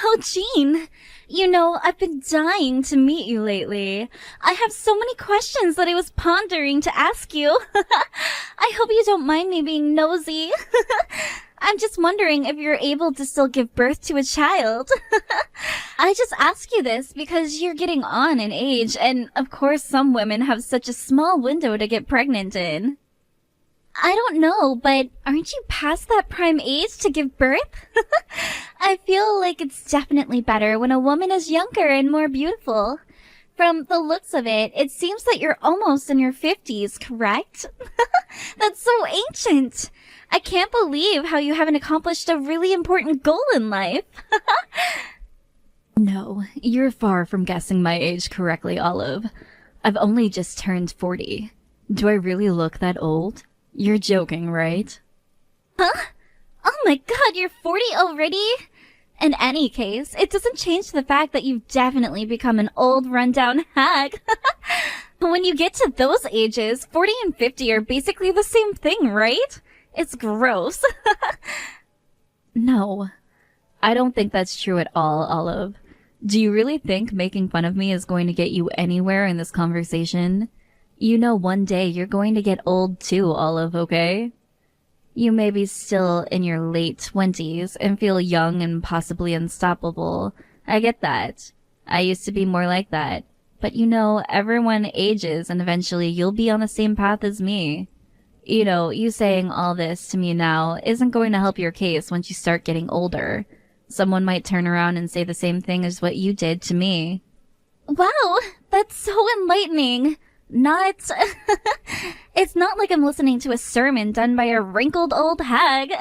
Oh, Jean, I've been dying to meet you lately. I have so many questions that I was pondering to ask you. I hope you don't mind me being nosy. I'm just wondering if you're able to still give birth to a child. I just ask you this because you're getting on in age, and of course some women have such a small window to get pregnant in. I don't know, but aren't you past that prime age to give birth? I feel like it's definitely better when a woman is younger and more beautiful. From the looks of it, it seems that you're almost in your 50s, correct? That's so ancient. I can't believe how you haven't accomplished a really important goal in life. No, you're far from guessing my age correctly, Olive. I've only just turned 40. Do I really look that old? You're joking, right? Huh? Oh my god, you're 40 already? In any case, it doesn't change the fact that you've definitely become an old, rundown hag. When you get to those ages, 40 and 50 are basically the same thing, right? It's gross. No, I don't think that's true at all, Olive. Do you really think making fun of me is going to get you anywhere in this conversation? You know one day you're going to get old too, Olive, okay? You may be still in your late 20s and feel young and possibly unstoppable. I get that. I used to be more like that. But everyone ages and eventually you'll be on the same path as me. You saying all this to me now isn't going to help your case once you start getting older. Someone might turn around and say the same thing as what you did to me. Wow, that's so enlightening. It's not like I'm listening to a sermon done by a wrinkled old hag.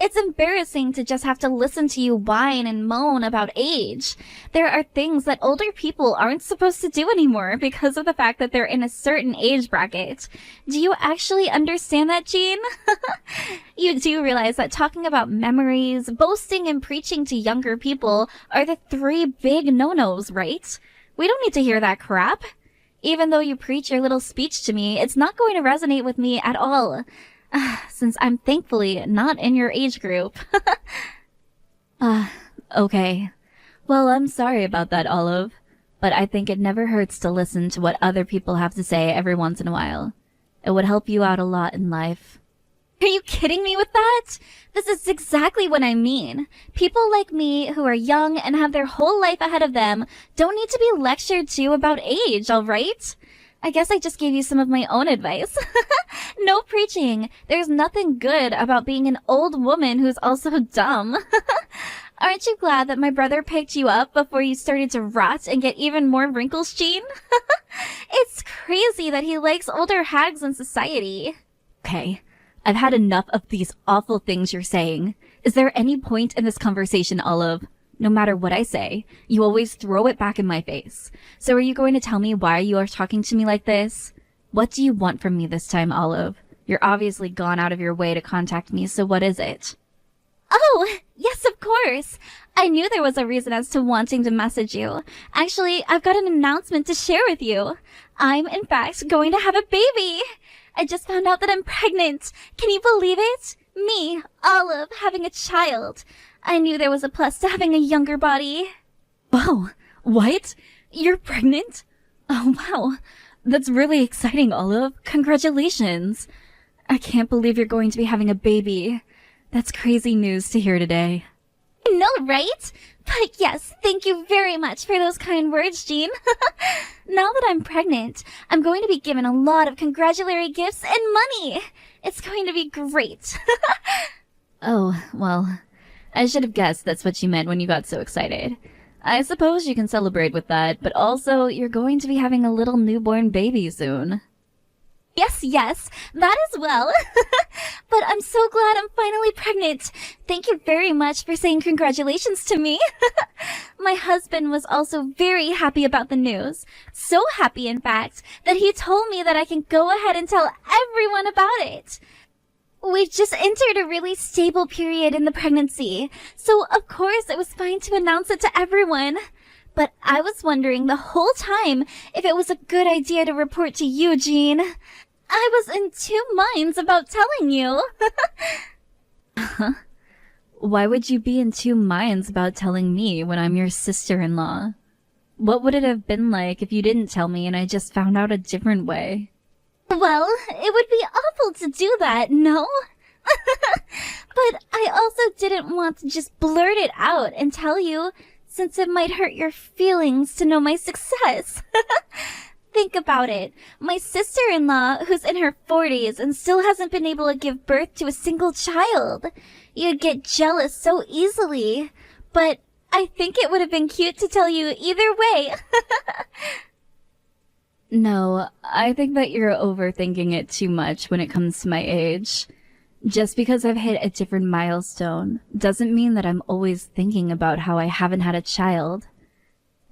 It's embarrassing to just have to listen to you whine and moan about age. There are things that older people aren't supposed to do anymore because of the fact that they're in a certain age bracket. Do you actually understand that, Jean? You do realize that talking about memories, boasting, and preaching to younger people are the 3 big no-nos, right? We don't need to hear that crap. Even though you preach your little speech to me, it's not going to resonate with me at all. Since I'm thankfully not in your age group. Okay. Well, I'm sorry about that, Olive. But I think it never hurts to listen to what other people have to say every once in a while. It would help you out a lot in life. Are you kidding me with that? This is exactly what I mean. People like me who are young and have their whole life ahead of them don't need to be lectured to about age, all right? I guess I just gave you some of my own advice. No preaching. There's nothing good about being an old woman who's also dumb. Aren't you glad that my brother picked you up before you started to rot and get even more wrinkles, Jean? It's crazy that he likes older hags in society. Okay. I've had enough of these awful things you're saying. Is there any point in this conversation, Olive? No matter what I say, you always throw it back in my face. So are you going to tell me why you are talking to me like this? What do you want from me this time, Olive? You're obviously gone out of your way to contact me, so what is it? Oh, yes, of course. I knew there was a reason as to wanting to message you. Actually, I've got an announcement to share with you. I'm, in fact, going to have a baby. I just found out that I'm pregnant. Can you believe it? Me, Olive, having a child. I knew there was a plus to having a younger body. Whoa, what? You're pregnant? Oh, wow. That's really exciting, Olive. Congratulations. I can't believe you're going to be having a baby. That's crazy news to hear today. I know, right? But yes, thank you very much for those kind words, Jean. Now that I'm pregnant, I'm going to be given a lot of congratulatory gifts and money. It's going to be great. Oh, well, I should have guessed that's what you meant when you got so excited. I suppose you can celebrate with that, but also you're going to be having a little newborn baby soon. Yes, that as well. But I'm so glad I'm finally pregnant. Thank you very much for saying congratulations to me. My husband was also very happy about the news. So happy, in fact, that he told me that I can go ahead and tell everyone about it. We've just entered a really stable period in the pregnancy, so of course it was fine to announce it to everyone. But I was wondering the whole time if it was a good idea to report to you, Jean. I was in 2 minds about telling you. Why would you be in two minds about telling me when I'm your sister-in-law? What would it have been like if you didn't tell me and I just found out a different way? Well, it would be awful to do that, no? But I also didn't want to just blurt it out and tell you, since it might hurt your feelings to know my success. Think about it. My sister-in-law, who's in her 40s and still hasn't been able to give birth to a single child. You'd get jealous so easily. But I think it would have been cute to tell you either way. No, I think that you're overthinking it too much when it comes to my age. Just because I've hit a different milestone doesn't mean that I'm always thinking about how I haven't had a child.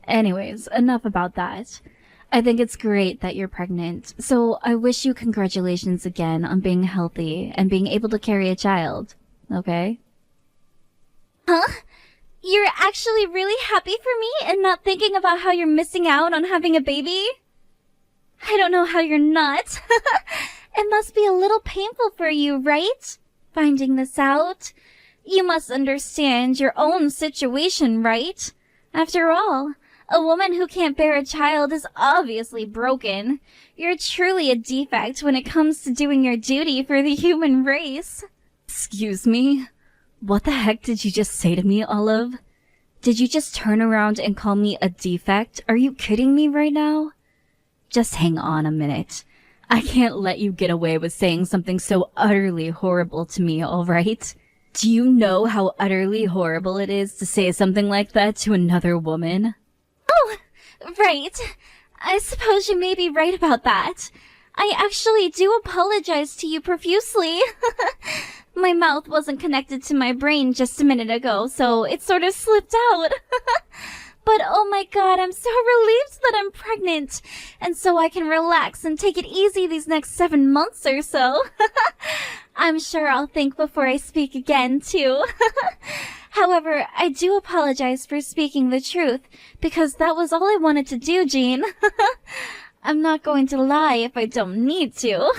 Anyways, enough about that. I think it's great that you're pregnant, so I wish you congratulations again on being healthy and being able to carry a child, okay? Huh? You're actually really happy for me and not thinking about how you're missing out on having a baby? I don't know how you're not. It must be a little painful for you, right? Finding this out. You must understand your own situation, right? After all, a woman who can't bear a child is obviously broken. You're truly a defect when it comes to doing your duty for the human race. Excuse me? What the heck did you just say to me, Olive? Did you just turn around and call me a defect? Are you kidding me right now? Just hang on a minute. I can't let you get away with saying something so utterly horrible to me, alright? Do you know how utterly horrible it is to say something like that to another woman? Oh, right. I suppose you may be right about that. I actually do apologize to you profusely. My mouth wasn't connected to my brain just a minute ago, so it sort of slipped out. But oh my god, I'm so relieved that I'm pregnant. And so I can relax and take it easy these next 7 months or so. I'm sure I'll think before I speak again, too. However, I do apologize for speaking the truth, because that was all I wanted to do, Jean. I'm not going to lie if I don't need to.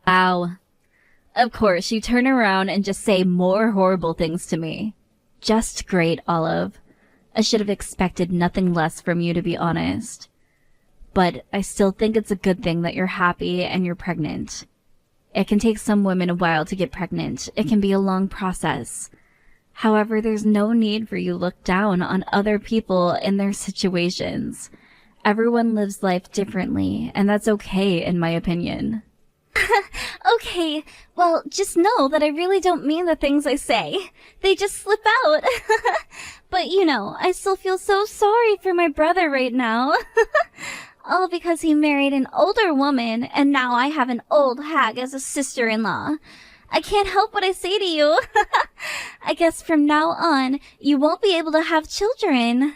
Wow. Of course, you turn around and just say more horrible things to me. Just great, Olive. I should have expected nothing less from you, to be honest. But I still think it's a good thing that you're happy and you're pregnant. It can take some women a while to get pregnant. It can be a long process. However, there's no need for you to look down on other people in their situations. Everyone lives life differently, and that's okay, in my opinion. Okay, well, just know that I really don't mean the things I say. They just slip out. But you know, I still feel so sorry for my brother right now. All because he married an older woman, and now I have an old hag as a sister-in-law. I can't help what I say to you. I guess from now on, you won't be able to have children.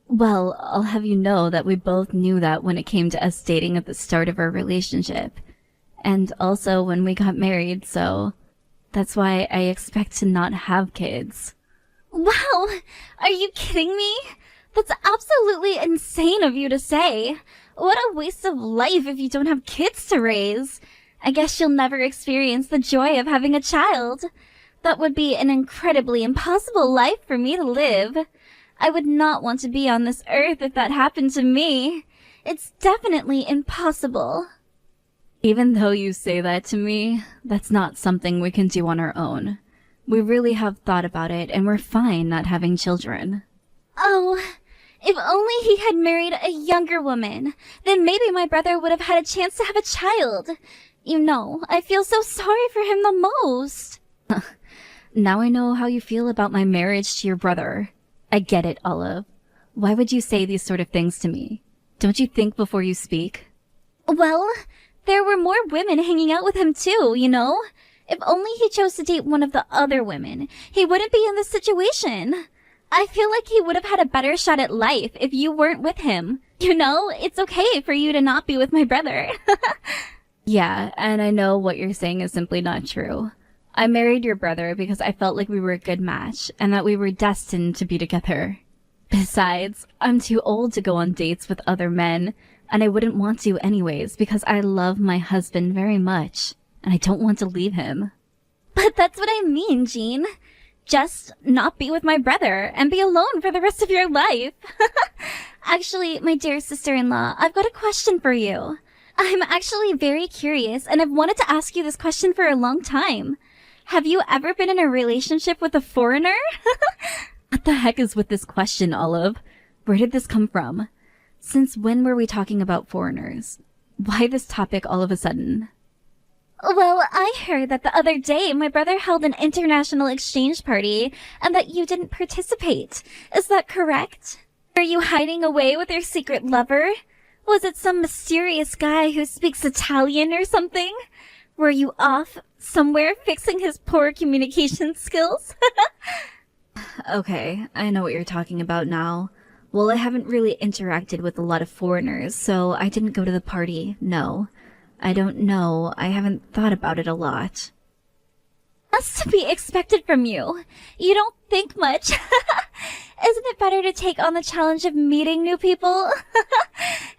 Well, I'll have you know that we both knew that when it came to us dating at the start of our relationship. And also when we got married, so that's why I expect to not have kids. Wow! Are you kidding me? That's absolutely insane of you to say. What a waste of life if you don't have kids to raise. I guess you'll never experience the joy of having a child. That would be an incredibly impossible life for me to live. I would not want to be on this earth if that happened to me. It's definitely impossible. Even though you say that to me, that's not something we can do on our own. We really have thought about it, and we're fine not having children. Oh, if only he had married a younger woman, then maybe my brother would have had a chance to have a child. You know, I feel so sorry for him the most. Now I know how you feel about my marriage to your brother. I get it, Olive. Why would you say these sort of things to me? Don't you think before you speak? Well, there were more women hanging out with him too, you know? If only he chose to date one of the other women, he wouldn't be in this situation. I feel like he would have had a better shot at life if you weren't with him. You know, it's okay for you to not be with my brother. Yeah, and I know what you're saying is simply not true. I married your brother because I felt like we were a good match and that we were destined to be together. Besides, I'm too old to go on dates with other men, and I wouldn't want to anyways because I love my husband very much, and I don't want to leave him. But that's what I mean, Jean. Just not be with my brother and be alone for the rest of your life. Actually, my dear sister-in-law, I've got a question for you. I'm actually very curious, and I've wanted to ask you this question for a long time. Have you ever been in a relationship with a foreigner? What the heck is with this question, Olive? Where did this come from? Since when were we talking about foreigners? Why this topic all of a sudden? Well, I heard that the other day my brother held an international exchange party and that you didn't participate. Is that correct? Are you hiding away with your secret lover? Was it some mysterious guy who speaks Italian or something? Were you off somewhere fixing his poor communication skills? Okay, I know what you're talking about now. Well, I haven't really interacted with a lot of foreigners, so I didn't go to the party, no. I don't know. I haven't thought about it a lot. That's to be expected from you. You don't think much. Isn't it better to take on the challenge of meeting new people?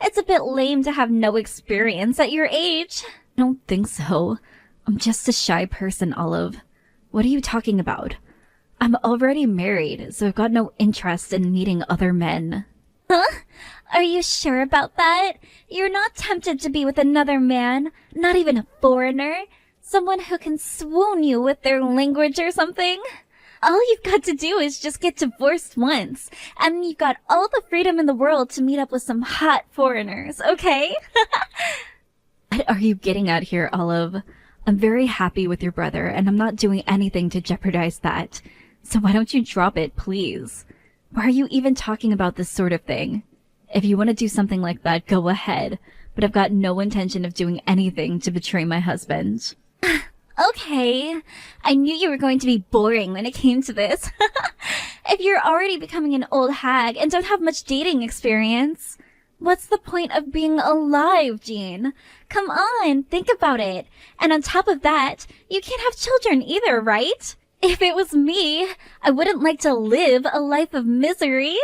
It's a bit lame to have no experience at your age. I don't think so. I'm just a shy person, Olive. What are you talking about? I'm already married, so I've got no interest in meeting other men. Huh? Are you sure about that? You're not tempted to be with another man, not even a foreigner? Someone who can swoon you with their language or something? All you've got to do is just get divorced once, and you've got all the freedom in the world to meet up with some hot foreigners, okay? What are you getting at here, Olive? I'm very happy with your brother, and I'm not doing anything to jeopardize that. So why don't you drop it, please? Why are you even talking about this sort of thing? If you want to do something like that, go ahead. But I've got no intention of doing anything to betray my husband. Okay. I knew you were going to be boring when it came to this. If you're already becoming an old hag and don't have much dating experience, what's the point of being alive, Jean? Come on, think about it. And on top of that, you can't have children either, right? If it was me, I wouldn't like to live a life of misery.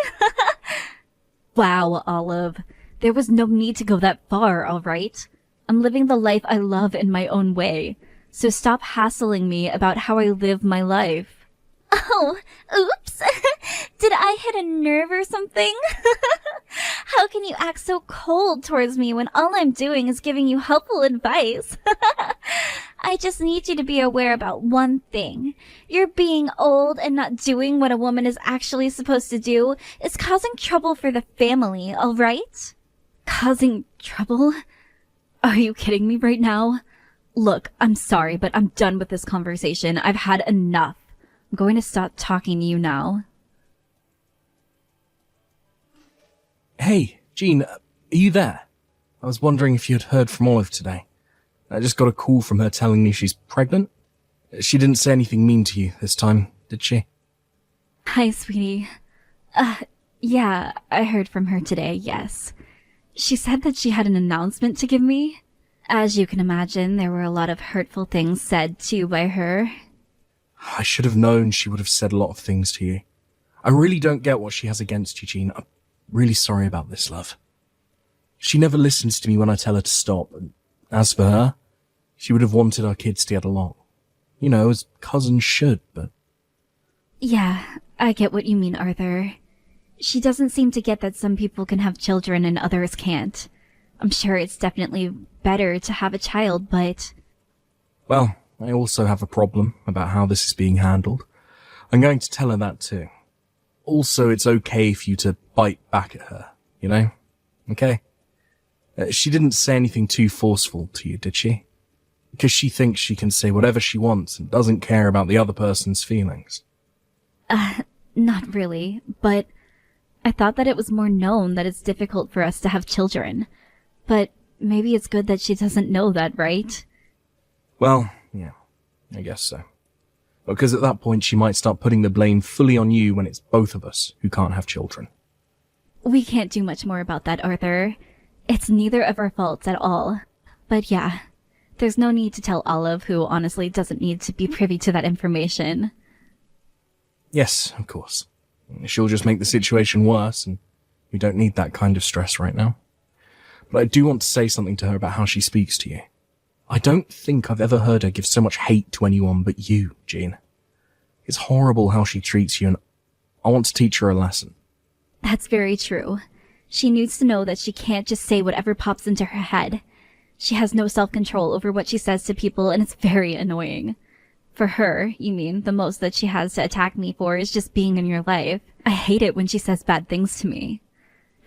Wow, Olive. There was no need to go that far, all right? I'm living the life I love in my own way. So stop hassling me about how I live my life. Oh, oops. Did I hit a nerve or something? How can you act so cold towards me when all I'm doing is giving you helpful advice? I just need you to be aware about one thing. You're being old and not doing what a woman is actually supposed to do is causing trouble for the family, all right? Causing trouble? Are you kidding me right now? Look, I'm sorry, but I'm done with this conversation. I've had enough. I'm going to stop talking to you now. Hey, Jean, are you there? I was wondering if you had heard from Olive today. I just got a call from her telling me she's pregnant. She didn't say anything mean to you this time, did she? Hi, sweetie. Yeah, I heard from her today, yes. She said that she had an announcement to give me. As you can imagine, there were a lot of hurtful things said to you by her. I should have known she would have said a lot of things to you. I really don't get what she has against you, Jean. I'm really sorry about this, love. She never listens to me when I tell her to stop, and as for her, she would have wanted our kids to get along. You know, as cousins should, but... Yeah, I get what you mean, Arthur. She doesn't seem to get that some people can have children and others can't. I'm sure it's definitely better to have a child, but... Well, I also have a problem about how this is being handled. I'm going to tell her that too. Also, it's okay for you to bite back at her, you know? Okay? She didn't say anything too forceful to you, did she? Because she thinks she can say whatever she wants and doesn't care about the other person's feelings. Not really, but I thought that it was more known that it's difficult for us to have children. But maybe it's good that she doesn't know that, right? Well, yeah, I guess so. Because at that point she might start putting the blame fully on you when it's both of us who can't have children. We can't do much more about that, Arthur. It's neither of our faults at all. But yeah, there's no need to tell Olive, who honestly doesn't need to be privy to that information. Yes, of course. She'll just make the situation worse, and we don't need that kind of stress right now. But I do want to say something to her about how she speaks to you. I don't think I've ever heard her give so much hate to anyone but you, Jean. It's horrible how she treats you, and I want to teach her a lesson. That's very true. She needs to know that she can't just say whatever pops into her head. She has no self-control over what she says to people, and it's very annoying. For her, you mean, the most that she has to attack me for is just being in your life. I hate it when she says bad things to me.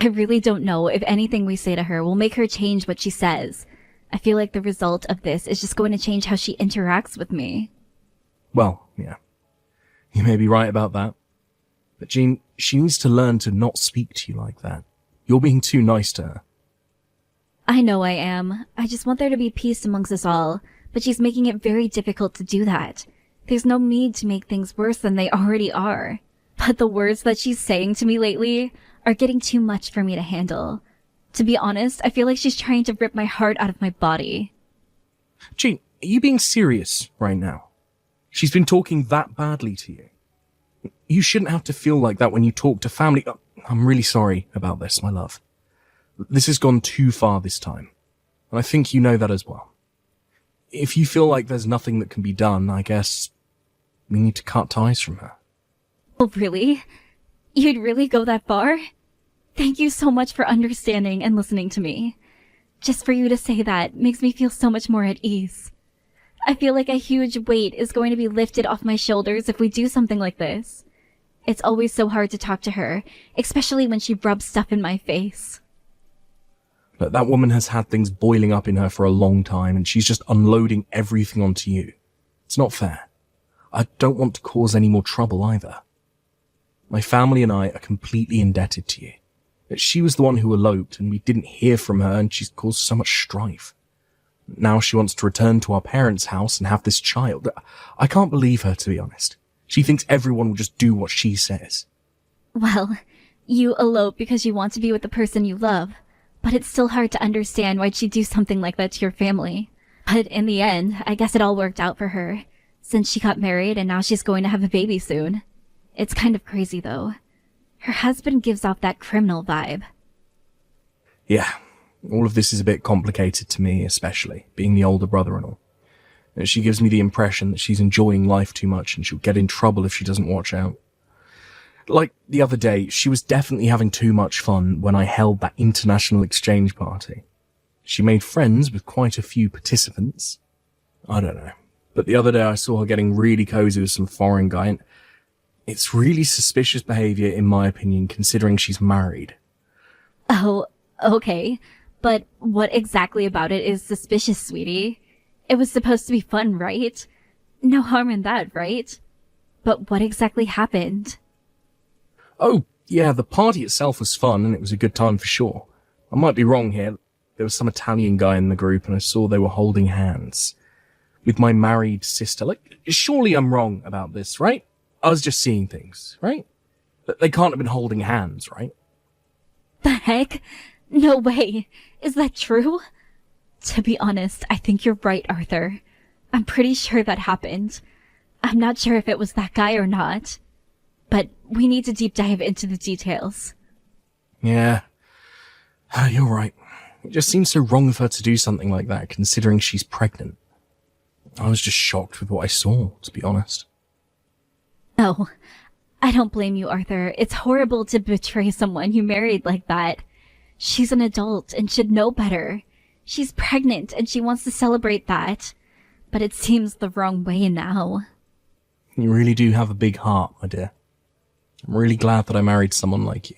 I really don't know if anything we say to her will make her change what she says. I feel like the result of this is just going to change how she interacts with me. Well, yeah. You may be right about that. But Jean, she needs to learn to not speak to you like that. You're being too nice to her. I know I am. I just want there to be peace amongst us all, but she's making it very difficult to do that. There's no need to make things worse than they already are. But the words that she's saying to me lately are getting too much for me to handle. To be honest, I feel like she's trying to rip my heart out of my body. Jean, are you being serious right now? She's been talking that badly to you. You shouldn't have to feel like that when you talk to family. I'm really sorry about this, my love. This has gone too far this time. And I think you know that as well. If you feel like there's nothing that can be done, I guess we need to cut ties from her. Oh, really? You'd really go that far? Thank you so much for understanding and listening to me. Just for you to say that makes me feel so much more at ease. I feel like a huge weight is going to be lifted off my shoulders if we do something like this. It's always so hard to talk to her, especially when she rubs stuff in my face. Look, that woman has had things boiling up in her for a long time, and she's just unloading everything onto you. It's not fair. I don't want to cause any more trouble either. My family and I are completely indebted to you. She was the one who eloped, and we didn't hear from her, and she's caused so much strife. Now she wants to return to our parents' house and have this child. I can't believe her, to be honest. She thinks everyone will just do what she says. Well, you elope because you want to be with the person you love, but it's still hard to understand why'd she do something like that to your family. But in the end, I guess it all worked out for her, since she got married and now she's going to have a baby soon. It's kind of crazy, though. Her husband gives off that criminal vibe. Yeah, all of this is a bit complicated to me, especially, being the older brother and all. She gives me the impression that she's enjoying life too much and she'll get in trouble if she doesn't watch out. Like the other day, she was definitely having too much fun when I held that international exchange party. She made friends with quite a few participants. I don't know. But the other day I saw her getting really cozy with some foreign guy, and it's really suspicious behaviour in my opinion, considering she's married. Oh, okay. But what exactly about it is suspicious, sweetie? It was supposed to be fun, right? No harm in that, right? But what exactly happened? Oh, yeah, the party itself was fun and it was a good time for sure. I might be wrong here. There was some Italian guy in the group and I saw they were holding hands with my married sister. Like, surely I'm wrong about this, right? I was just seeing things, right? They can't have been holding hands, right? The heck? No way. Is that true? To be honest, I think you're right, Arthur. I'm pretty sure that happened. I'm not sure if it was that guy or not. But we need to deep dive into the details. Yeah, you're right. It just seems so wrong of her to do something like that, considering she's pregnant. I was just shocked with what I saw, to be honest. No, I don't blame you, Arthur. It's horrible to betray someone you married like that. She's an adult and should know better. She's pregnant and she wants to celebrate that. But it seems the wrong way now. You really do have a big heart, my dear. I'm really glad that I married someone like you.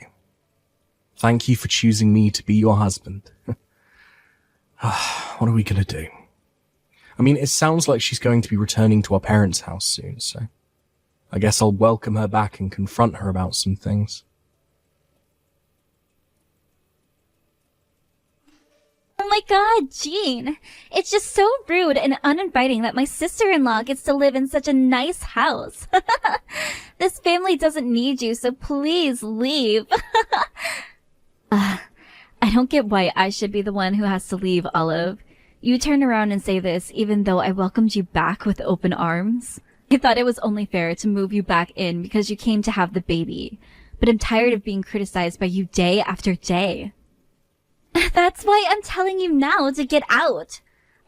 Thank you for choosing me to be your husband. What are we gonna do? I mean, it sounds like she's going to be returning to our parents' house soon, so I guess I'll welcome her back and confront her about some things. Oh my god, Jean. It's just so rude and uninviting that my sister-in-law gets to live in such a nice house. This family doesn't need you, so please leave. I don't get why I should be the one who has to leave, Olive. You turn around and say this even though I welcomed you back with open arms. I thought it was only fair to move you back in because you came to have the baby. But I'm tired of being criticized by you day after day. That's why I'm telling you now to get out.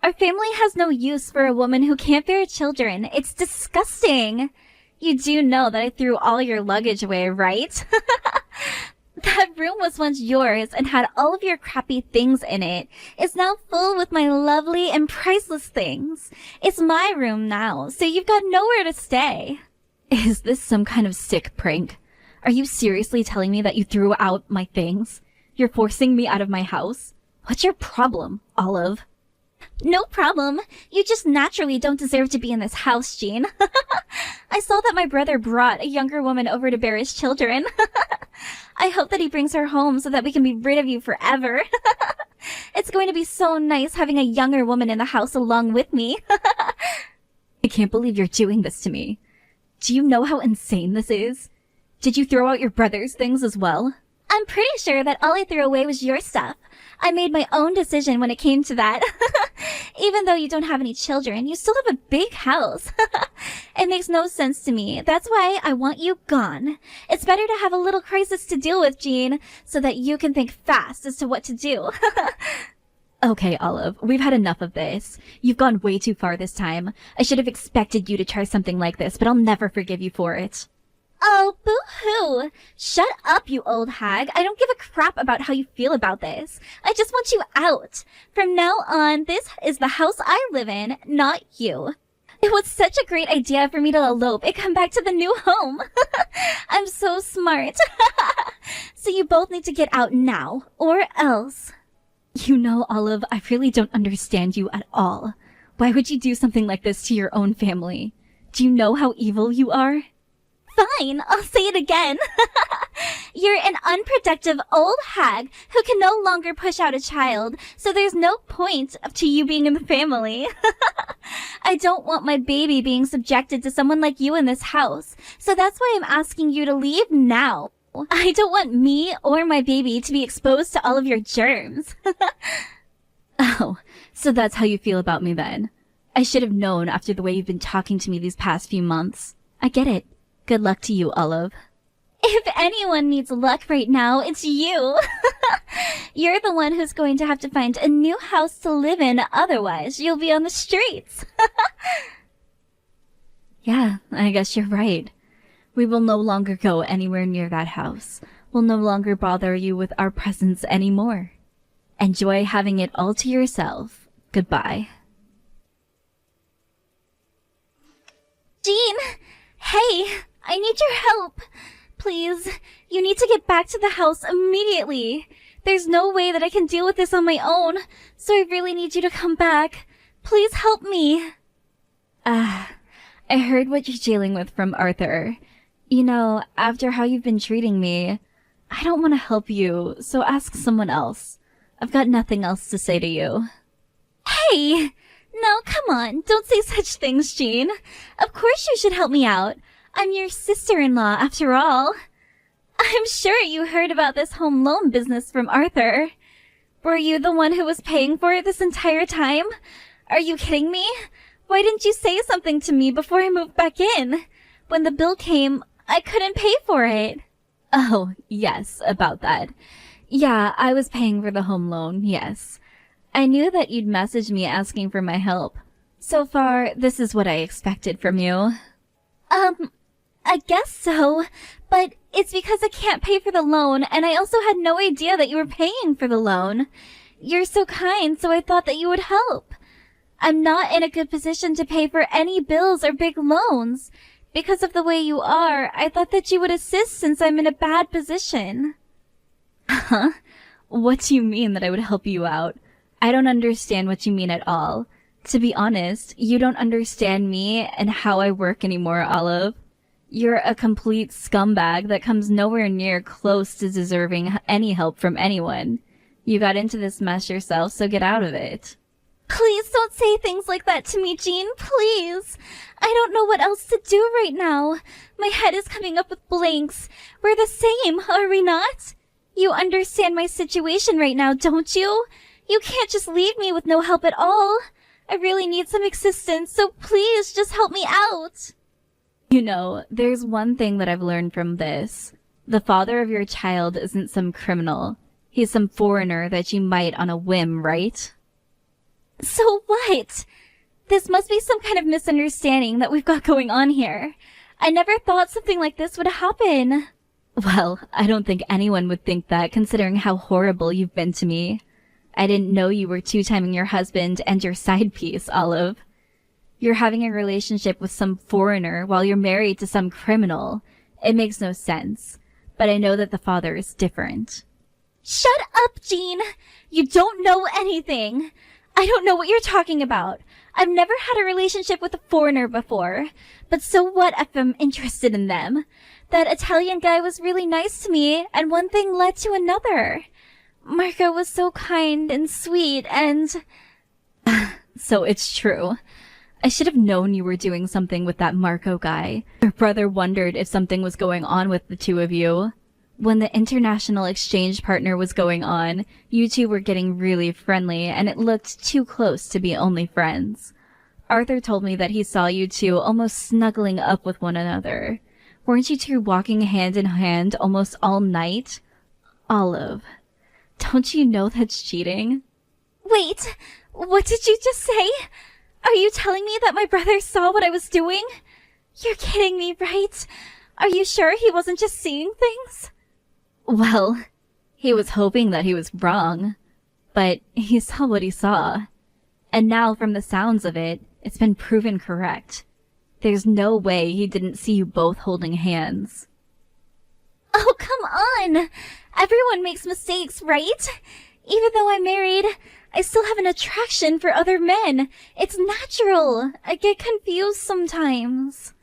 Our family has no use for a woman who can't bear children. It's disgusting. You do know that I threw all your luggage away, right? That room was once yours and had all of your crappy things in it. It's now full with my lovely and priceless things. It's my room now, so you've got nowhere to stay. Is this some kind of sick prank? Are you seriously telling me that you threw out my things? You're forcing me out of my house? What's your problem, Olive? No problem. You just naturally don't deserve to be in this house, Jean. I saw that my brother brought a younger woman over to bear his children. I hope that he brings her home so that we can be rid of you forever. It's going to be so nice having a younger woman in the house along with me. I can't believe you're doing this to me. Do you know how insane this is? Did you throw out your brother's things as well? I'm pretty sure that all I threw away was your stuff. I made my own decision when it came to that. Even though you don't have any children, you still have a big house. It makes no sense to me. That's why I want you gone. It's better to have a little crisis to deal with, Jean, so that you can think fast as to what to do. Okay, Olive, we've had enough of this. You've gone way too far this time. I should have expected you to try something like this, but I'll never forgive you for it. Oh, boo-hoo. Shut up, you old hag. I don't give a crap about how you feel about this. I just want you out. From now on, this is the house I live in, not you. It was such a great idea for me to elope and come back to the new home. I'm so smart. So you both need to get out now, or else. You know, Olive, I really don't understand you at all. Why would you do something like this to your own family? Do you know how evil you are? Fine, I'll say it again. You're an unproductive old hag who can no longer push out a child, so there's no point to you being in the family. I don't want my baby being subjected to someone like you in this house, so that's why I'm asking you to leave now. I don't want me or my baby to be exposed to all of your germs. Oh, so that's how you feel about me then. I should have known after the way you've been talking to me these past few months. I get it. Good luck to you, Olive. If anyone needs luck right now, it's you. You're the one who's going to have to find a new house to live in, otherwise you'll be on the streets. Yeah, I guess you're right. We will no longer go anywhere near that house. We'll no longer bother you with our presence anymore. Enjoy having it all to yourself. Goodbye. Jean! Hey! I need your help. Please, you need to get back to the house immediately. There's no way that I can deal with this on my own, so I really need you to come back. Please help me. I heard what you're dealing with from Arthur. You know, after how you've been treating me, I don't want to help you, so ask someone else. I've got nothing else to say to you. Hey! No, come on. Don't say such things, Jean. Of course you should help me out. I'm your sister-in-law, after all. I'm sure you heard about this home loan business from Arthur. Were you the one who was paying for it this entire time? Are you kidding me? Why didn't you say something to me before I moved back in? When the bill came, I couldn't pay for it. Oh, yes, about that. Yeah, I was paying for the home loan, yes. I knew that you'd message me asking for my help. So far, this is what I expected from you. I guess so, but it's because I can't pay for the loan, and I also had no idea that you were paying for the loan. You're so kind, so I thought that you would help. I'm not in a good position to pay for any bills or big loans. Because of the way you are, I thought that you would assist since I'm in a bad position. Huh? What do you mean that I would help you out? I don't understand what you mean at all. To be honest, you don't understand me and how I work anymore, Olive. You're a complete scumbag that comes nowhere near close to deserving any help from anyone. You got into this mess yourself, so get out of it. Please don't say things like that to me, Jean, please. I don't know what else to do right now. My head is coming up with blanks. We're the same, are we not? You understand my situation right now, don't you? You can't just leave me with no help at all. I really need some assistance, so please just help me out. You know, there's one thing that I've learned from this. The father of your child isn't some criminal. He's some foreigner that you might on a whim, right? So what? This must be some kind of misunderstanding that we've got going on here. I never thought something like this would happen. Well, I don't think anyone would think that, considering how horrible you've been to me. I didn't know you were two-timing your husband and your side piece, Olive. You're having a relationship with some foreigner while you're married to some criminal. It makes no sense. But I know that the father is different. Shut up, Jean! You don't know anything! I don't know what you're talking about. I've never had a relationship with a foreigner before. But so what if I'm interested in them? That Italian guy was really nice to me, and one thing led to another. Marco was so kind and sweet, and... So it's true. I should have known you were doing something with that Marco guy. Your brother wondered if something was going on with the two of you. When the international exchange partner was going on, you two were getting really friendly, and it looked too close to be only friends. Arthur told me that he saw you two almost snuggling up with one another. Weren't you two walking hand in hand almost all night? Olive, don't you know that's cheating? Wait, what did you just say? Are you telling me that my brother saw what I was doing? You're kidding me, right? Are you sure he wasn't just seeing things? Well, he was hoping that he was wrong, but he saw what he saw. And now, from the sounds of it, it's been proven correct. There's no way he didn't see you both holding hands. Oh, come on! Everyone makes mistakes, right? Even though I'm married, I still have an attraction for other men. It's natural. I get confused sometimes.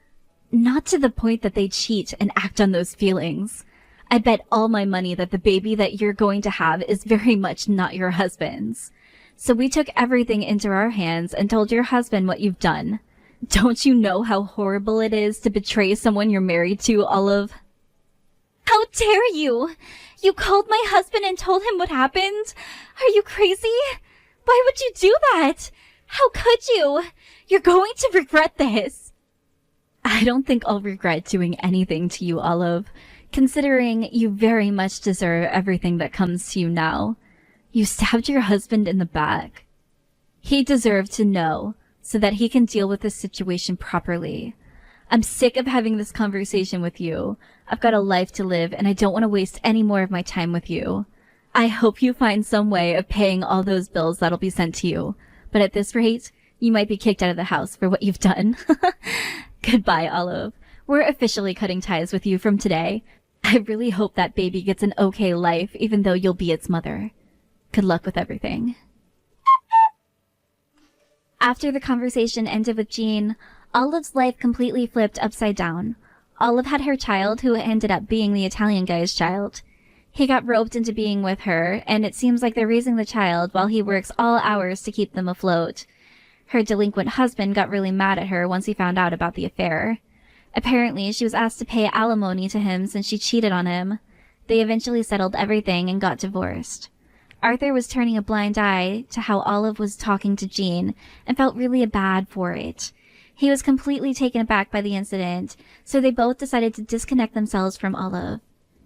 Not to the point that they cheat and act on those feelings. I bet all my money that the baby that you're going to have is very much not your husband's. So we took everything into our hands and told your husband what you've done. Don't you know how horrible it is to betray someone you're married to, Olive? How dare you? You called my husband and told him what happened? Are you crazy? Why would you do that? How could you? You're going to regret this. I don't think I'll regret doing anything to you, Olive, considering you very much deserve everything that comes to you now. You stabbed your husband in the back. He deserved to know so that he can deal with this situation properly. I'm sick of having this conversation with you. I've got a life to live, and I don't want to waste any more of my time with you. I hope you find some way of paying all those bills that'll be sent to you. But at this rate, you might be kicked out of the house for what you've done. Goodbye, Olive. We're officially cutting ties with you from today. I really hope that baby gets an okay life, even though you'll be its mother. Good luck with everything. After the conversation ended with Jean, Olive's life completely flipped upside down. Olive had her child, who ended up being the Italian guy's child. He got roped into being with her, and it seems like they're raising the child while he works all hours to keep them afloat. Her delinquent husband got really mad at her once he found out about the affair. Apparently, she was asked to pay alimony to him since she cheated on him. They eventually settled everything and got divorced. Arthur was turning a blind eye to how Olive was talking to Jean and felt really bad for it. He was completely taken aback by the incident, so they both decided to disconnect themselves from Olive.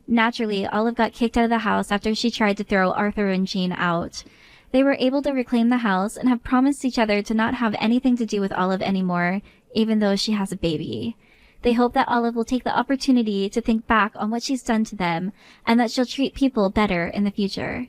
Naturally, Olive got kicked out of the house after she tried to throw Arthur and Jean out. They were able to reclaim the house and have promised each other to not have anything to do with Olive anymore, even though she has a baby. They hope that Olive will take the opportunity to think back on what she's done to them and that she'll treat people better in the future.